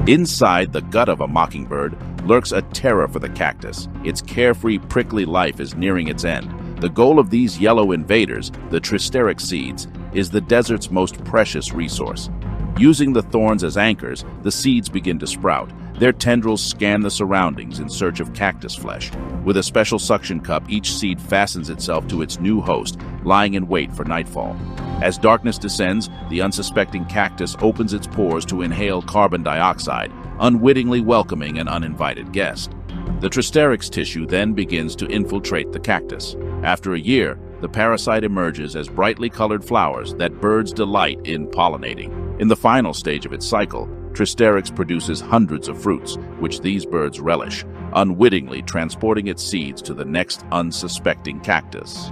Inside the gut of a mockingbird lurks a terror for the cactus. Its carefree, prickly life is nearing its end. The goal of these yellow invaders, the Tristerex seeds, is the desert's most precious resource. Using the thorns as anchors, the seeds begin to sprout. Their tendrils scan the surroundings in search of cactus flesh. With a special suction cup, each seed fastens itself to its new host, lying in wait for nightfall. As darkness descends, the unsuspecting cactus opens its pores to inhale carbon dioxide, unwittingly welcoming an uninvited guest. The Tristerex tissue then begins to infiltrate the cactus. After a year, the parasite emerges as brightly colored flowers that birds delight in pollinating. In the final stage of its cycle, Tristerex produces hundreds of fruits, which these birds relish, unwittingly transporting its seeds to the next unsuspecting cactus.